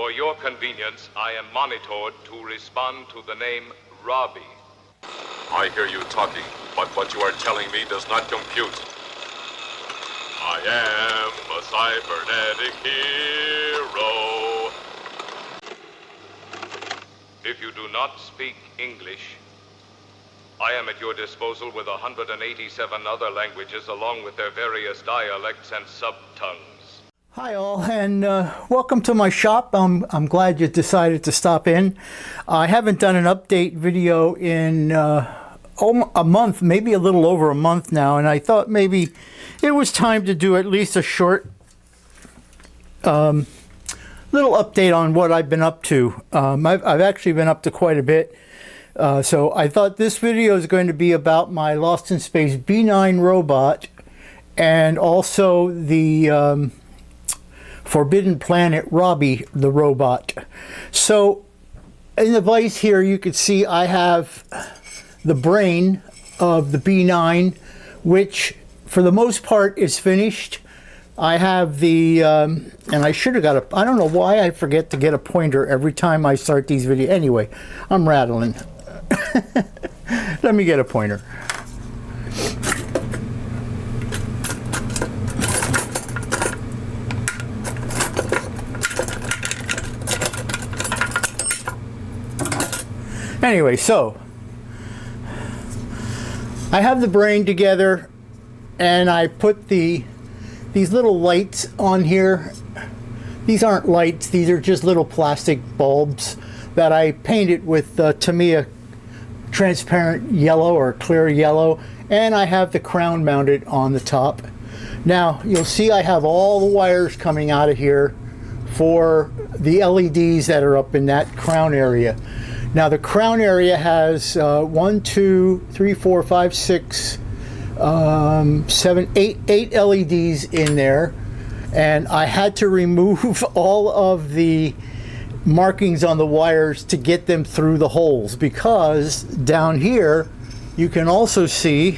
For your convenience, I am monitored to respond to the name Robby. I hear you talking, but what you are telling me does not compute. I am a cybernetic hero. If you do not speak English, I am at your disposal with 187 other languages along with their various dialects and subtongues. Hi all, and welcome to my shop. I'm glad you decided to stop in. I haven't done an update video in a month, maybe a little over a month now, and I thought maybe it was time to do at least a short little update on what I've been up to. I've actually been up to quite a bit. So I thought this video is going to be about my Lost in Space B9 robot and also the Forbidden Planet Robby, the robot. So in the vise here you can see I have the brain of the B9, which for the most part is finished. I have the, and I should have got I don't know why I forget to get a pointer every time I start these videos. Anyway, I'm rattling. Let me get a pointer. Anyway, so I have the brain together and I put these little lights on here. These aren't lights, these are just little plastic bulbs that I painted with Tamiya transparent yellow or clear yellow, and I have the crown mounted on the top. Now you'll see I have all the wires coming out of here for the LEDs that are up in that crown area. Now the crown area has 1, 2, 3, 4, 5, 6, 7, 8 LEDs in there, and I had to remove all of the markings on the wires to get them through the holes, because down here you can also see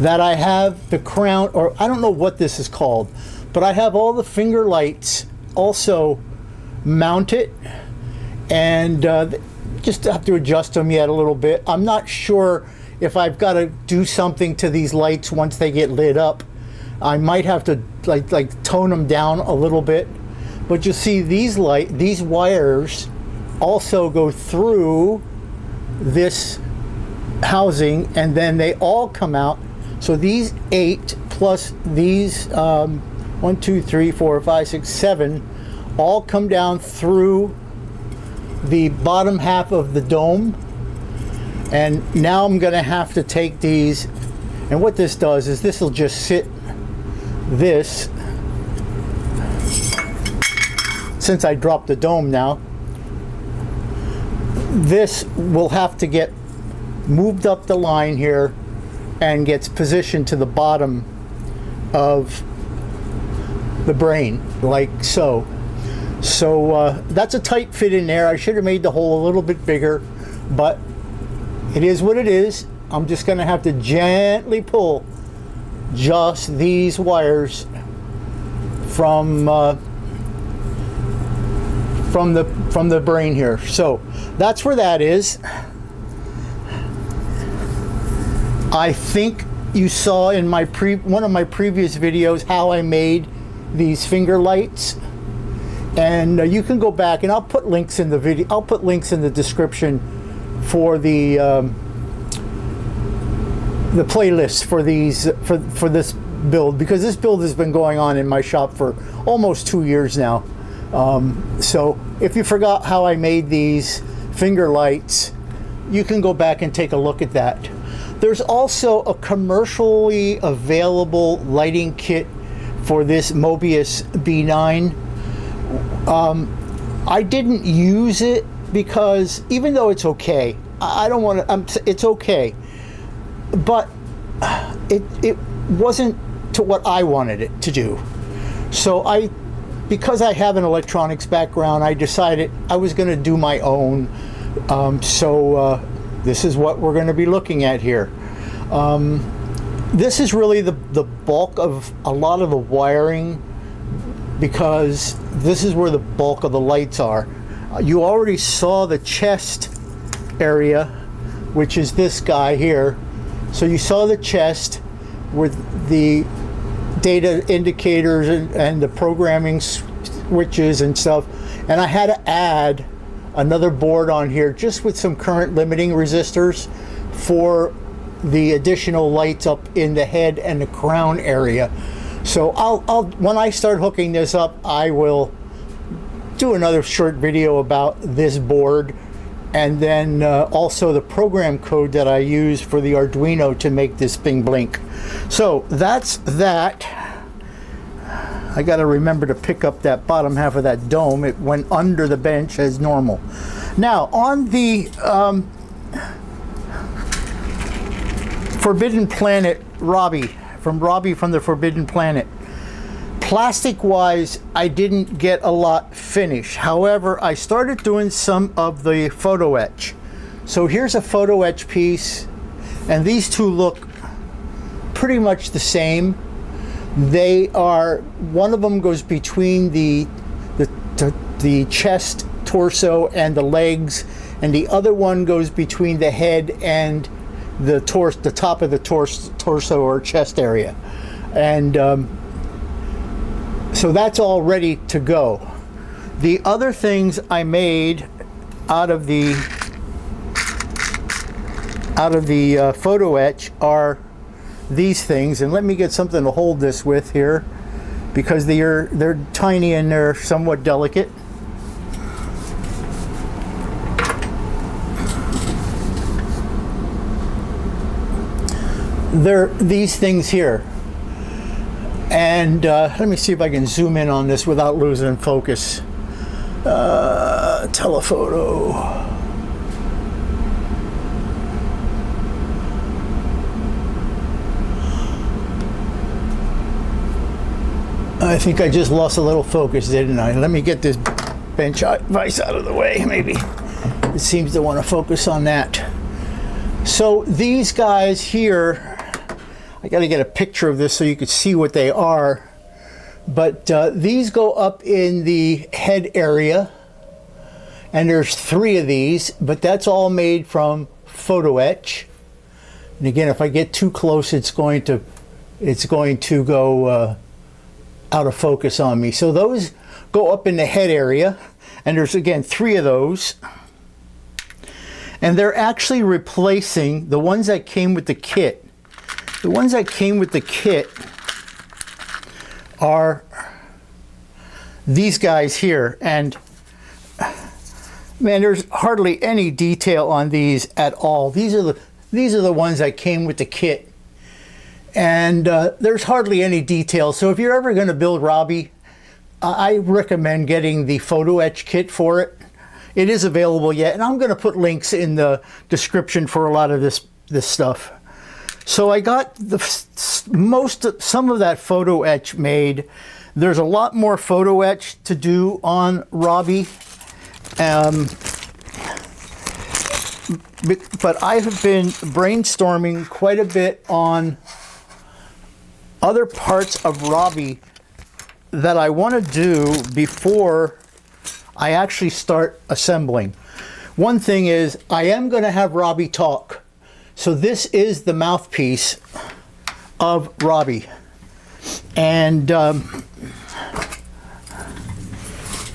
that I have the crown, or I don't know what this is called, but I have all the finger lights also mounted, and just have to adjust them yet a little bit. I'm not sure if I've got to do something to these lights once they get lit up. I might have to like tone them down a little bit. But you'll see these wires also go through this housing, and then they all come out. So these 8 plus these 1, 2, 3, 4, 5, 6, 7 all come down through the bottom half of the dome. And now I'm gonna have to take these, and what this does is this will just sit this. Since I dropped the dome now, this will have to get moved up the line here and gets positioned to the bottom of the brain, like so. So that's a tight fit in there. I should have made the hole a little bit bigger, but it is what it is. I'm just gonna have to gently pull just these wires from the brain here. So that's where that is. I think you saw in my one of my previous videos how I made these finger lights, and you can go back, and I'll put links in the video. I'll put links in the description for the playlist for these for this build, because this build has been going on in my shop for almost 2 years now. So if you forgot how I made these finger lights, you can go back and take a look at that. There's also a commercially available lighting kit for this Mobius B9. I didn't use it because even though it's okay, I don't want to, it's okay, but it wasn't to what I wanted it to do. So because I have an electronics background, I decided I was going to do my own. So this is what we're going to be looking at here. This is really the bulk of a lot of the wiring because this is where the bulk of the lights are. You already saw the chest area, which is this guy here. So you saw the chest with the data indicators and the programming switches and stuff. And I had to add another board on here just with some current limiting resistors for the additional lights up in the head and the crown area. So I'll when I start hooking this up, I will do another short video about this board, and then also the program code that I use for the Arduino to make this thing blink. So that's that. I got to remember to pick up that bottom half of that dome. It went under the bench as normal. Now on the Forbidden Planet Robby, from the Forbidden Planet. Plastic wise, I didn't get a lot finished. However, I started doing some of the photo etch. So here's a photo etch piece, and these two look pretty much the same. They are, one of them goes between the chest, torso, and the legs, and the other one goes between the head and the top of the torso or chest area. And so that's all ready to go. The other things I made out of the photo etch are these things, and let me get something to hold this with here because they're tiny and they're somewhat delicate. They're these things here, and let me see if I can zoom in on this without losing focus. Telephoto. I think I just lost a little focus, didn't I? Let me get this bench vise out of the way. Maybe it seems to want to focus on that. So these guys here, I got to get a picture of this so you can see what they are. But these go up in the head area, and there's 3 of these, but that's all made from photo etch. And again, if I get too close, it's going to go out of focus on me. So those go up in the head area, and there's again 3 of those. And they're actually replacing the ones that came with the kit. The ones that came with the kit are these guys here, and man, there's hardly any detail on these at all. These are the ones that came with the kit, and there's hardly any detail. So if you're ever going to build Robby, I recommend getting the photo etch kit for it. It is available yet, and I'm going to put links in the description for a lot of this stuff. So I got some of that photo etch made. There's a lot more photo etch to do on Robby, but I have been brainstorming quite a bit on other parts of Robby that I want to do before I actually start assembling. One thing is, I am going to have Robby talk. So this is the mouthpiece of Robby, and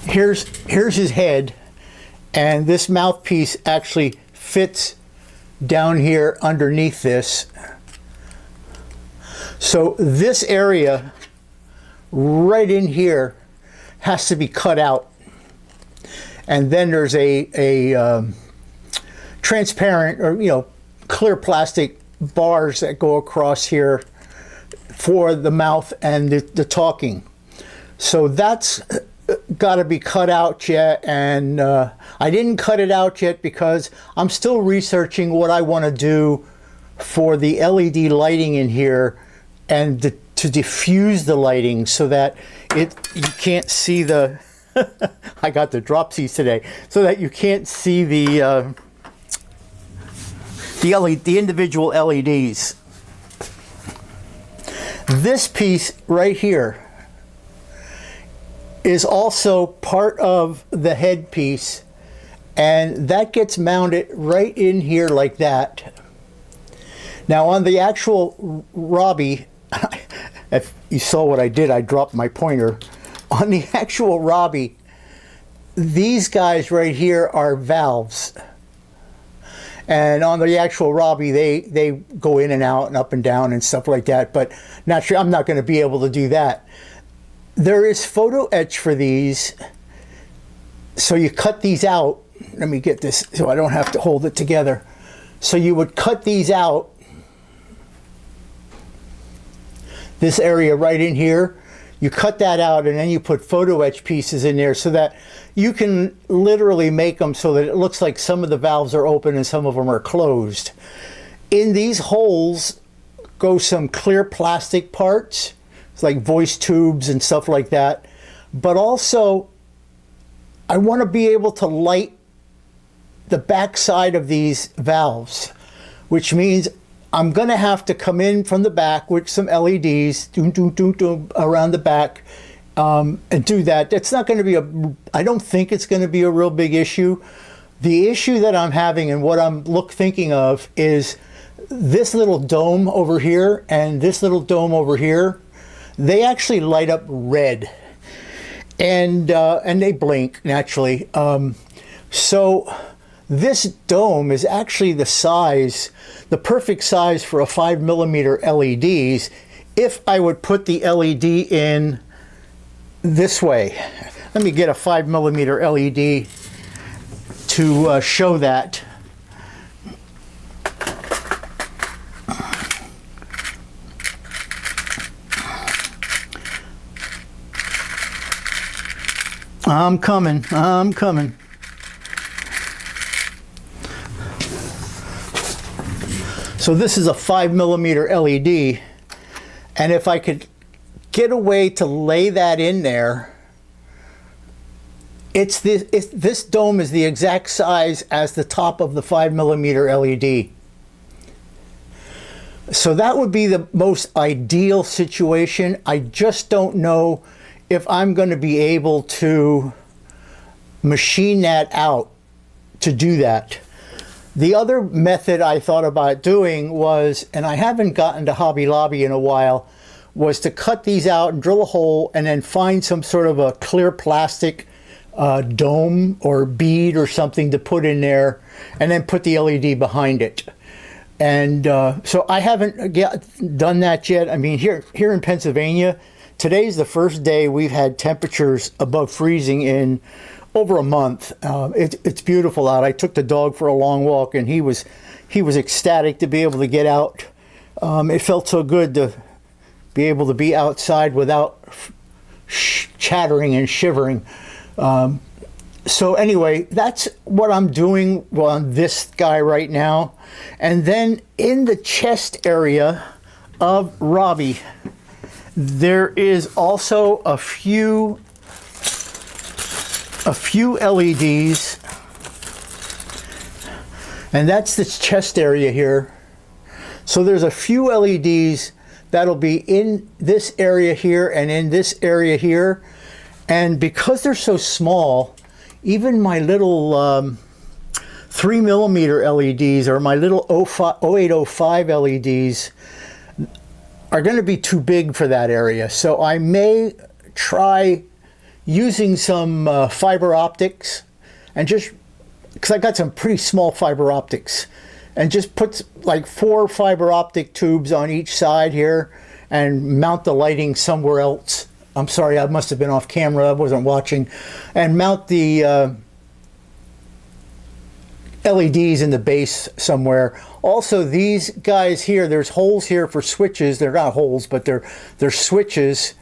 here's his head, and this mouthpiece actually fits down here underneath this. So this area right in here has to be cut out, and then there's a transparent, or clear plastic bars that go across here for the mouth and the talking. So that's got to be cut out yet, and I didn't cut it out yet because I'm still researching what I want to do for the LED lighting in here, and to diffuse the lighting so that you can't see the I got the dropsies today, so that you can't see the individual LEDs. This piece right here is also part of the headpiece, and that gets mounted right in here like that. Now on the actual Robby, if you saw what I did, I dropped my pointer. On the actual Robby, these guys right here are valves. And on the actual Robby, they go in and out and up and down and stuff like that. But naturally, I'm not going to be able to do that. There is photo etch for these. So you cut these out. Let me get this so I don't have to hold it together. So you would cut these out. This area right in here. You cut that out and then you put photo etch pieces in there so that you can literally make them so that it looks like some of the valves are open and some of them are closed. In these holes go some clear plastic parts. It's like voice tubes and stuff like that. But also, I want to be able to light the back side of these valves, which means I'm going to have to come in from the back with some LEDs around the back and do that. It's not going to be I don't think it's going to be a real big issue. The issue that I'm having and what I'm thinking of is this little dome over here and this little dome over here. They actually light up red, and they blink naturally. So this dome is actually the size, the perfect size for a 5mm LEDs if I would put the LED in this way. Let me get a 5mm LED to show that. I'm coming. So this is a 5mm LED, and if I could get a way to lay that in there, this dome is the exact size as the top of the 5mm LED. So that would be the most ideal situation. I just don't know if I'm going to be able to machine that out to do that. The other method I thought about doing was, and I haven't gotten to Hobby Lobby in a while, was to cut these out and drill a hole and then find some sort of a clear plastic dome or bead or something to put in there and then put the LED behind it. And so I haven't done that yet. I mean, here in Pennsylvania, today's the first day we've had temperatures above freezing in over a month. It's beautiful out. I took the dog for a long walk, and he was ecstatic to be able to get out. It felt so good to be able to be outside without chattering and shivering. So anyway, that's what I'm doing on this guy right now. And then in the chest area of Robby, there is also a few LEDs, and that's the chest area here. So there's a few LEDs that'll be in this area here and in this area here, and because they're so small, even my little 3mm LEDs or my little 0805 LEDs are going to be too big for that area. So I may try using some fiber optics, and just because I got some pretty small fiber optics, and just put like 4 fiber optic tubes on each side here and mount the lighting somewhere else. I'm sorry, I must have been off camera, I wasn't watching. And mount the LEDs in the base somewhere. Also, these guys here, there's holes here for switches. They're not holes, but they're switches.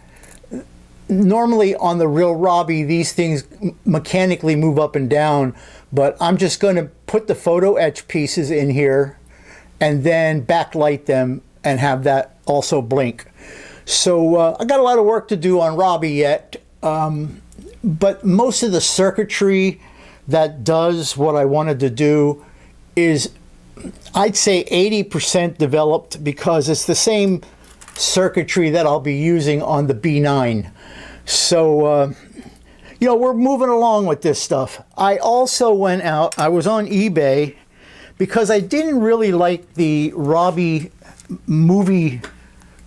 Normally on the real Robby, these things mechanically move up and down, but I'm just going to put the photo etch pieces in here and then backlight them and have that also blink. So I got a lot of work to do on Robby yet, but most of the circuitry that does what I wanted to do is, I'd say 80% developed, because it's the same circuitry that I'll be using on the B9. So you know, we're moving along with this stuff. I also went out, I was on eBay because I didn't really like the Robby movie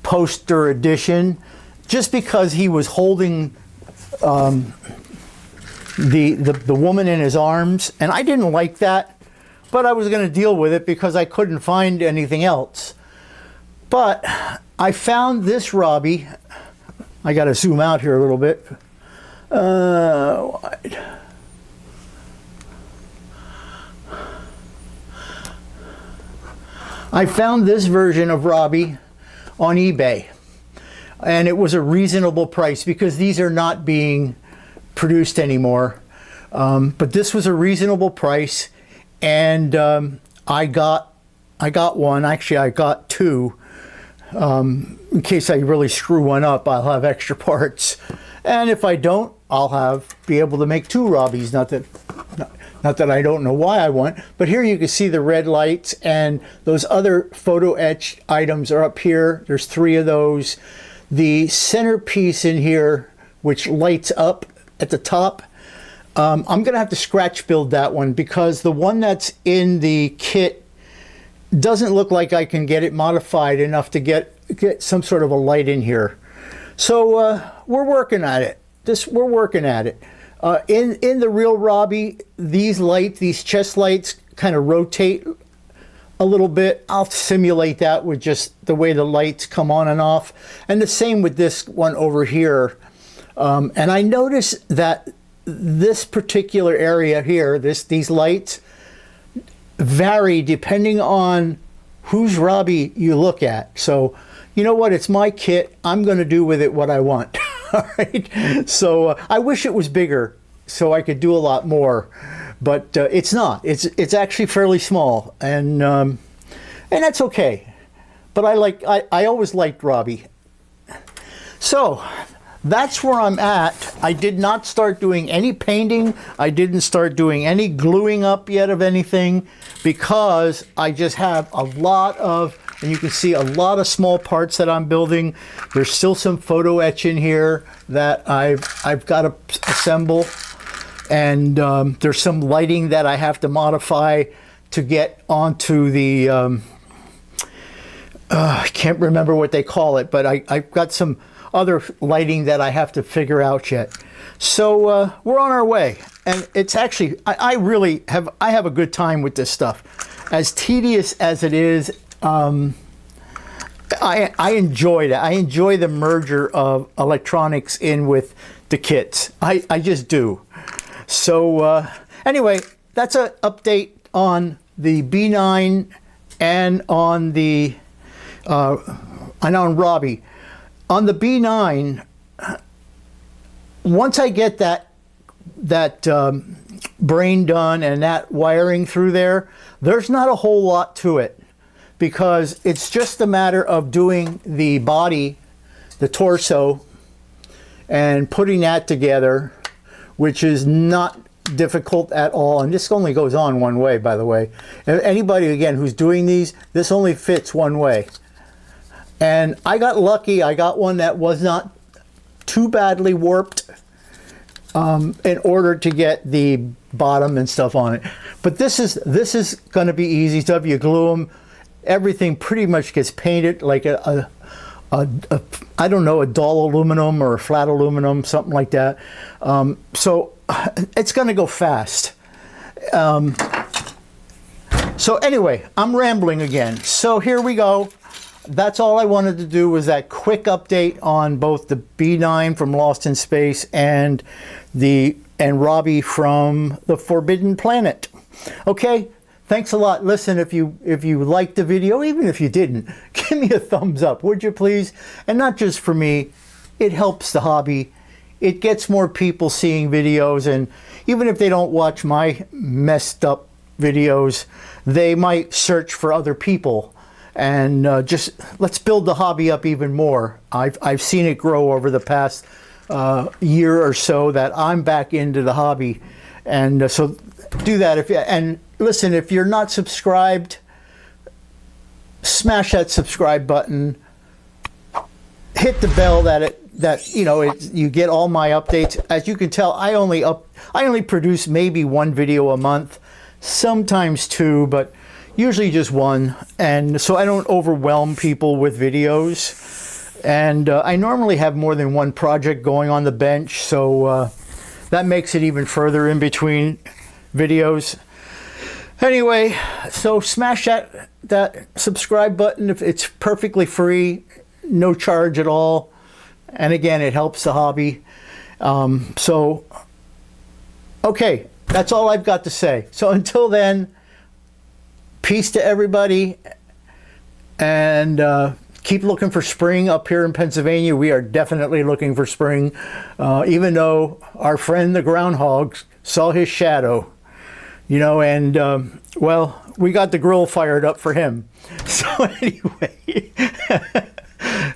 poster edition, just because he was holding the woman in his arms, and I didn't like that, but I was going to deal with it because I couldn't find anything else. But I found this Robby. I got to zoom out here a little bit. Wide. I found this version of Robby on eBay, and it was a reasonable price because these are not being produced anymore. But this was a reasonable price, and I got one. Actually, I got two. In case I really screw one up, I'll have extra parts, and if I don't, I'll be able to make two Robbys. Not that I don't know why I want, but here you can see the red lights, and those other photo etched items are up here. There's 3 of those. The centerpiece in here, which lights up at the top, I'm going to have to scratch build that one because the one that's in the kit doesn't look like I can get it modified enough to get some sort of a light in here. So we're working at it. We're working at it. In the real Robby, these lights, these chest lights, kind of rotate a little bit. I'll simulate that with just the way the lights come on and off. And the same with this one over here. And I noticed that this particular area here, these lights vary depending on whose Robby you look at. So, you know what? It's my kit. I'm going to do with it what I want. All right. So I wish it was bigger so I could do a lot more, but it's not. It's actually fairly small, and that's okay. But I always liked Robby. So that's where I'm at. I did not start doing any painting. I didn't start doing any gluing up yet of anything because I just have a lot of, and you can see a lot of small parts that I'm building. There's still some photo etch in here that I've got to assemble. And there's some lighting that I have to modify to get onto the, I can't remember what they call it, but I've got some other lighting that I have to figure out yet. So we're on our way. And it's actually, I really have a good time with this stuff. As tedious as it is, I enjoyed it. I enjoy the merger of electronics in with the kits. I just do. So anyway, that's an update on the B9 and on the on Robby. On the B9, once I get that brain done and that wiring through there, there's not a whole lot to it because it's just a matter of doing the body, the torso, and putting that together, which is not difficult at all. And this only goes on one way, by the way. Anybody, again, who's doing these, this only fits one way. And I got lucky. I got one that was not too badly warped in order to get the bottom and stuff on it. But this is going to be easy stuff. You glue them. Everything pretty much gets painted like I don't know, a dull aluminum or a flat aluminum, something like that. So it's going to go fast. So anyway, I'm rambling again. So here we go. That's all I wanted to do was that quick update on both the B9 from Lost in Space and Robby from the Forbidden Planet. Okay, thanks a lot. Listen, if you liked the video, even if you didn't, give me a thumbs up, would you please? And not just for me, it helps the hobby. It gets more people seeing videos, and even if they don't watch my messed up videos, they might search for other people. And just let's build the hobby up even more. I've seen it grow over the past year or so that I'm back into the hobby, and so do that. And listen, if you're not subscribed, smash that subscribe button. Hit the bell that, you know, you get all my updates. As you can tell, I only produce maybe one video a month, sometimes two, but usually just one. And so I don't overwhelm people with videos. And I normally have more than one project going on the bench, so that makes it even further in between videos. Anyway, so smash that subscribe button. If it's perfectly free, no charge at all. And again, it helps the hobby. So, okay, that's all I've got to say. So until then, peace to everybody, and keep looking for spring up here in Pennsylvania. We are definitely looking for spring, even though our friend the groundhog saw his shadow, you know, and well, we got the grill fired up for him. So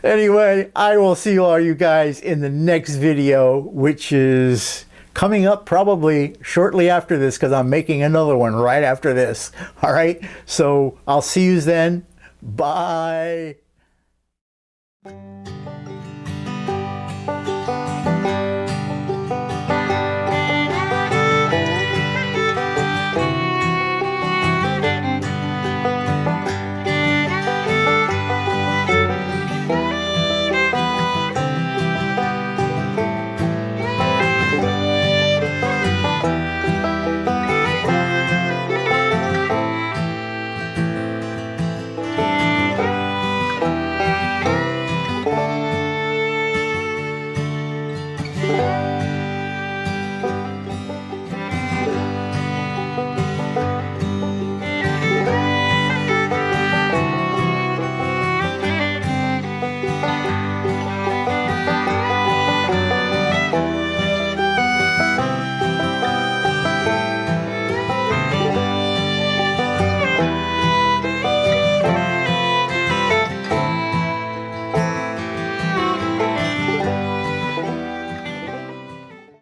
anyway, I will see all you guys in the next video, which is coming up probably shortly after this, because I'm making another one right after this. All right, so I'll see you then. Bye.